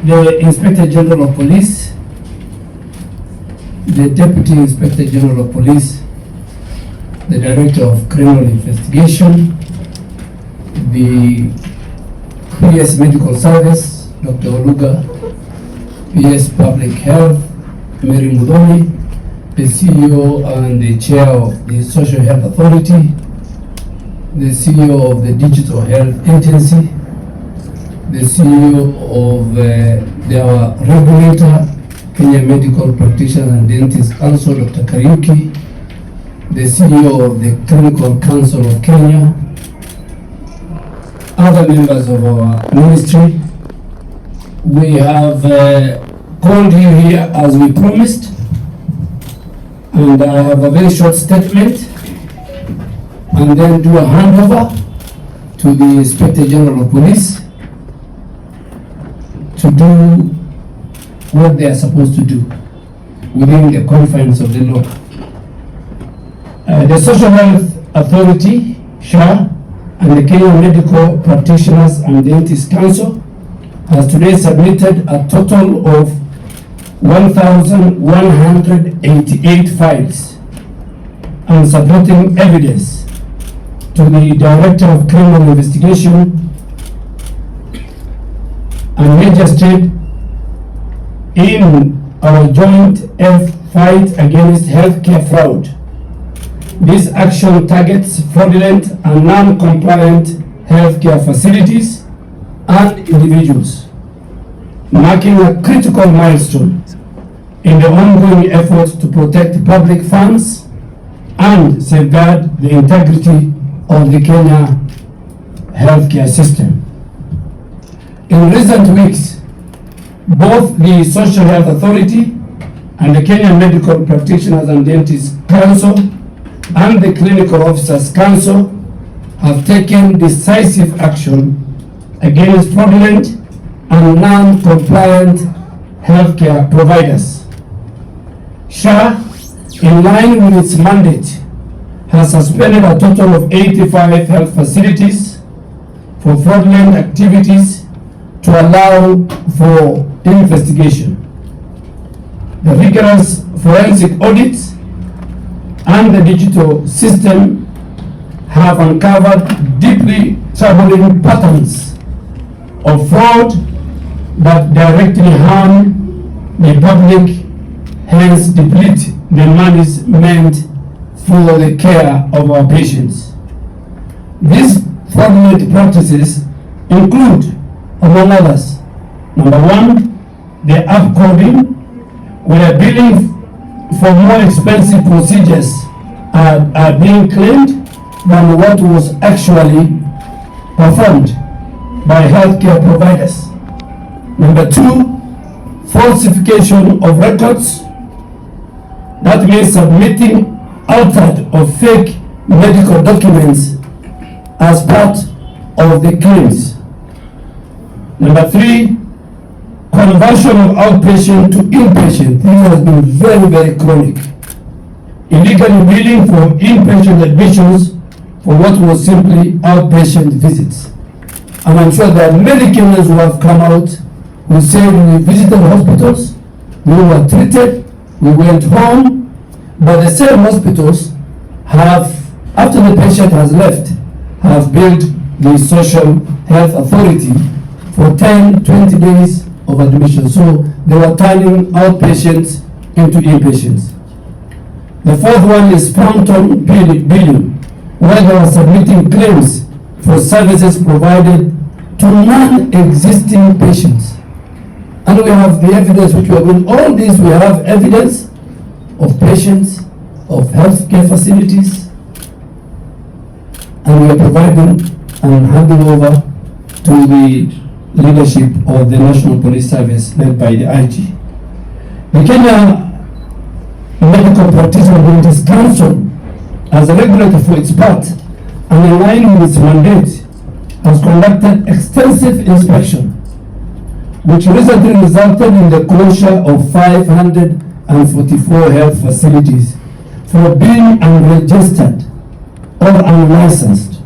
the Inspector General of Police, the Deputy Inspector General of Police, the Director of Criminal Investigation, the PS Medical Service, Dr. Oluga, PS Public Health, Mary Mudoni, the CEO and the Chair of the Social Health Authority, the CEO of the Digital Health Agency, the CEO of our regulator, Kenya Medical Practitioners and Dentists Council, Dr. Kariuki, the CEO of the Clinical Council of Kenya, other members of our ministry. We have called you here as we promised, and I have a very short statement and then do a handover to the Inspector General of Police to do what they are supposed to do within the confines of the law. The Social Health Authority, SHA, and the Kenya Medical Practitioners and Dentists Council has today submitted a total of 1,188 files and supporting evidence to the Director of Criminal Investigation and Magistrate in our joint fight against healthcare fraud. This action targets fraudulent and non-compliant healthcare facilities and individuals, marking a critical milestone in the ongoing effort to protect public funds and safeguard the integrity of the Kenya healthcare system. In recent weeks, both the Social Health Authority and the Kenya Medical Practitioners and Dentists Council and the Clinical Officers Council have taken decisive action against fraudulent and non-compliant healthcare providers. SHA, in line with its mandate, has suspended a total of 85 health facilities for fraudulent activities to allow for investigation. The rigorous forensic audits and the digital system have uncovered deeply troubling patterns of fraud that directly harm the public, hence deplete the monies meant for the care of our patients. These fraudulent practices include, among others, number one, the app coding, where billing for more expensive procedures are being claimed than what was actually performed by healthcare providers. Number two, falsification of records. That means submitting altered or fake medical documents as part of the claims. Number three, conversion of outpatient to inpatient. This has been very, very chronic. Illegally billing for inpatient admissions for what was simply outpatient visits. And I'm sure there are many Kenyans who have come out who say we visited hospitals, we were treated, we went home, but the same hospitals have, after the patient has left, have billed the Social Health Authority for 10, 20 days of admission. So they were turning outpatients into inpatients. The fourth one is phantom billing, where they are submitting claims for services provided to non-existing patients. And we have the evidence which we are doing. All this, we have evidence of patients, of healthcare facilities, and we are providing and handing over to the leadership of the National Police Service led by the IG. The Kenya Medical Practitioners and Dentists Council, as a regulator for its part and in line with its mandate, has conducted extensive inspection, which recently resulted in the closure of 544 health facilities for being unregistered or unlicensed,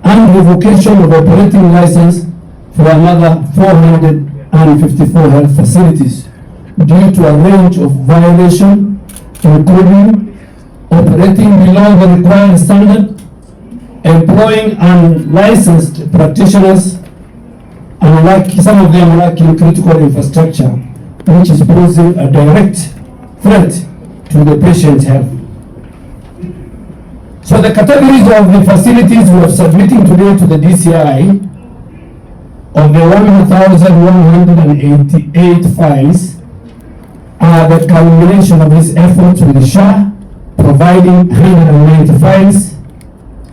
and revocation of operating license for another and 54 health facilities due to a range of violations, including operating below the required standard, employing unlicensed practitioners, and some of them lacking critical infrastructure, which is posing a direct threat to the patient's health. So the categories of the facilities we are submitting today to the DCI of the 1,188 files are the culmination of these efforts with the SHA providing 190 files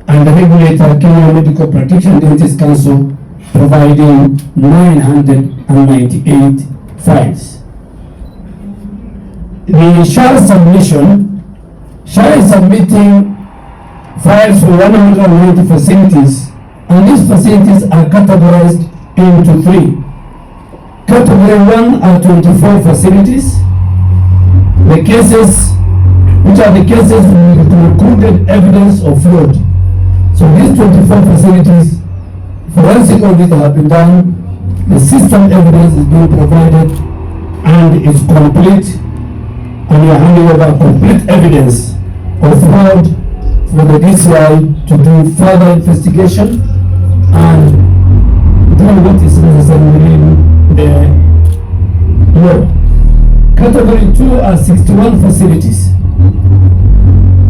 and the regulator Kenya Medical Practitioner Dentist Council providing 998 files. The SHA submission, SHA is submitting files for 190 facilities, and these facilities are categorized into three. Category 1 are 24 facilities. The cases, which are the cases with recorded evidence of fraud. So these 24 facilities, forensic audit have been done, the system evidence is being provided, and is complete, and we are handing over complete evidence of fraud for the DCI to do further investigation and do what is necessary within the law. Category 2 are 61 facilities,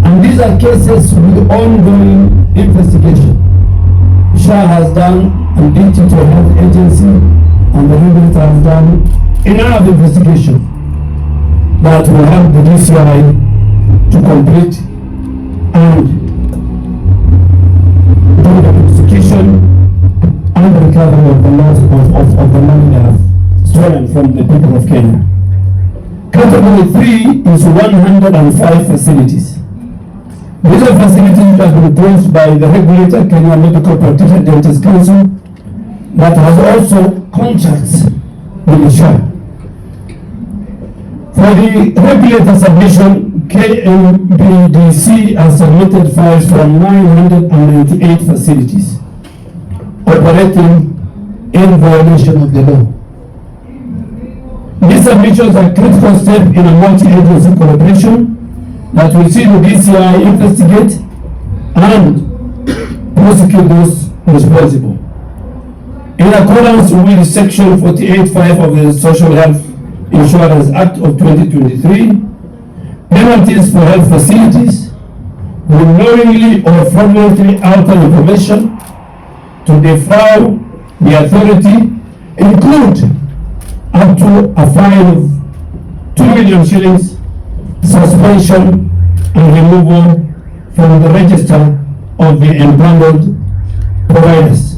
and these are cases with ongoing investigation. SHA has done, and Digital Health Agency and the regulator has done enough investigation that will help the DCI to complete and do the investigation and the recovery of the loss of the money they have stolen from the people of Kenya. Category 3 is 105 facilities. These are facilities that have been closed by the regulator, Kenya Medical Practitioner Dentist Council, that has also contracts with the SHA. For the regulator submission, KMBDC has submitted files from 998 facilities operating in violation of the law. These submissions are a critical step in a multi-agency collaboration that will see the DCI investigate and prosecute those responsible. In accordance with Section 48(5) of the Social Health Insurance Act of 2023, penalties for health facilities who knowingly or fraudulently alter information to defraud the authority include up to a fine of 2 million shillings, suspension and removal from the register of the empaneled providers.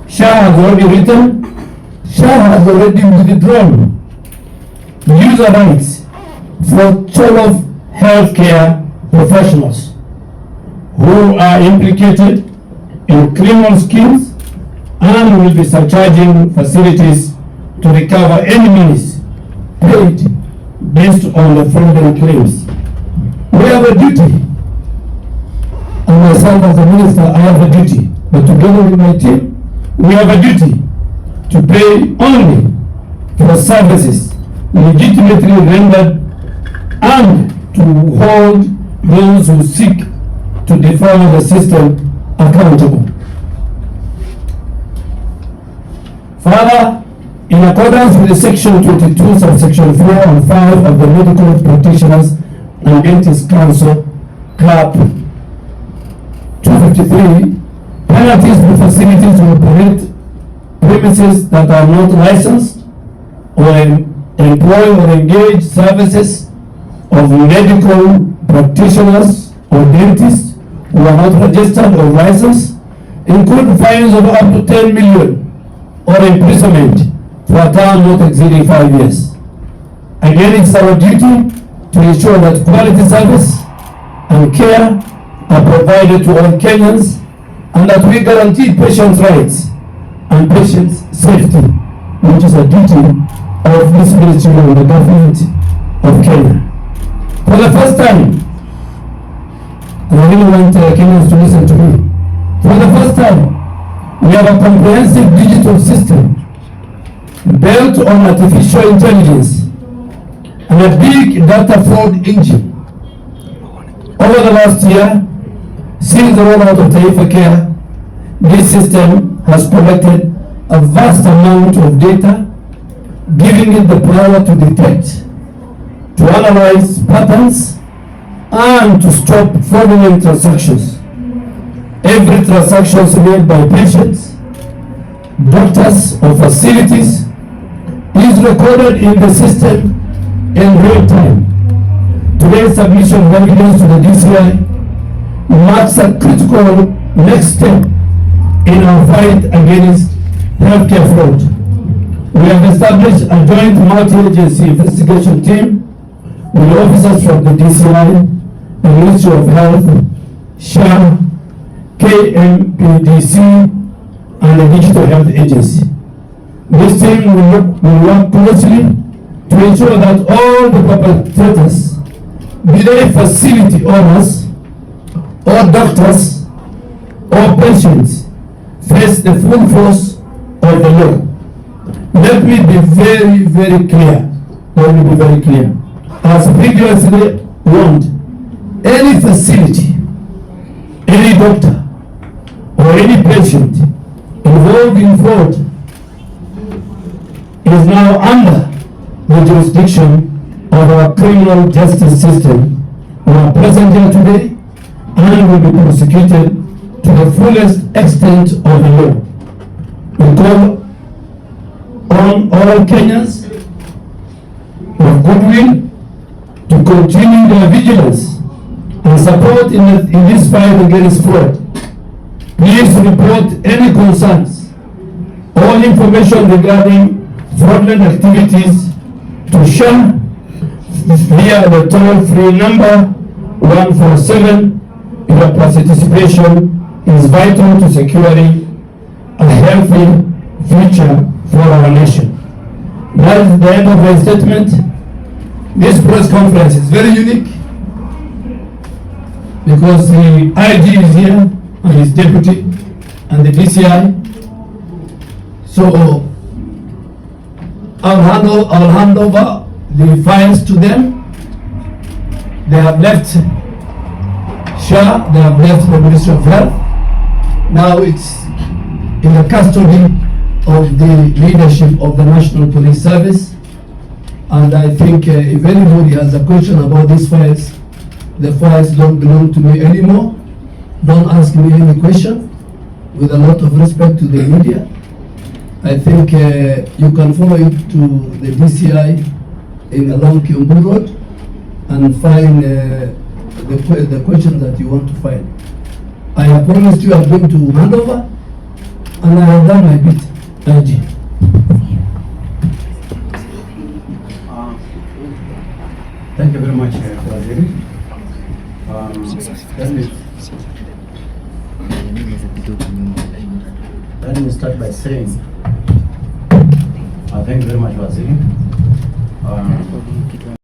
SHA has already written, SHA has already withdrawn user rights for 12 healthcare professionals who are implicated in criminal schemes and will be surcharging facilities to recover any monies paid based on the fraudulent claims. We have a duty, and myself as a minister, I have a duty, but together with my team, we have a duty to pay only for services legitimately rendered and to hold those who seek to defraud the system accountable. Further, in accordance with the Section 22, subsection 4 and 5 of the Medical Practitioners and Dentists Council, CLAP 253, penalties for facilities to operate premises that are not licensed or employ or engage services of medical practitioners or dentists who are not registered or licensed include fines of up to 10 million or imprisonment for a term not exceeding 5 years. Again, it's our duty to ensure that quality service and care are provided to all Kenyans and that we guarantee patients' rights and patients' safety, which is a duty of this ministry and the government of Kenya. For the first time, and I really want Kenyans to listen to me, for the first time, we have a comprehensive digital system built on artificial intelligence and a big data fraud engine. Over the last year, since the rollout of Taifa Care, this system has collected a vast amount of data, giving it the power to detect, to analyze patterns, and to stop fraudulent transactions. Every transaction made by patients, doctors, or facilities is recorded in the system in real time. Today's submission of evidence to the DCI marks a critical next step in our fight against healthcare fraud. We have established a joint multi-agency investigation team with officers from the DCI, the Ministry of Health, SHA, KMPDC, and the Digital Health Agency. This team will work closely to ensure that all the perpetrators, be they facility owners, or doctors, or patients, face the full force of the law. Let me be very, very clear. Let me be very clear. As previously warned, any facility, any doctor, or any patient involved in fraud is now under the jurisdiction of our criminal justice system, who are present here today and will be prosecuted to the fullest extent of the law. We call on all Kenyans of goodwill to continue their vigilance and support in this fight against fraud. Please report any concerns or information regarding fraudulent activities to SHA via the toll-free number 147. Your participation is vital to securing a healthy future for our nation. That is the end of my statement. This press conference is very unique because the IG is here and his deputy and the DCI. So I'll hand over the files to them. They have left SHA, they have left the Ministry of Health. Now it's in the custody of the leadership of the National Police Service. And I think if anybody has a question about these files, the files don't belong to me anymore. Don't ask me any question, with a lot of respect to the media. I think you can follow it to the DCI in along Kiumbu Road and find the questions that you want to find. I have promised you I'm going to hand over, and I have done my bit. Thank you. Thank you very much, Waziri. Let me start by saying thank you very much, Waziri.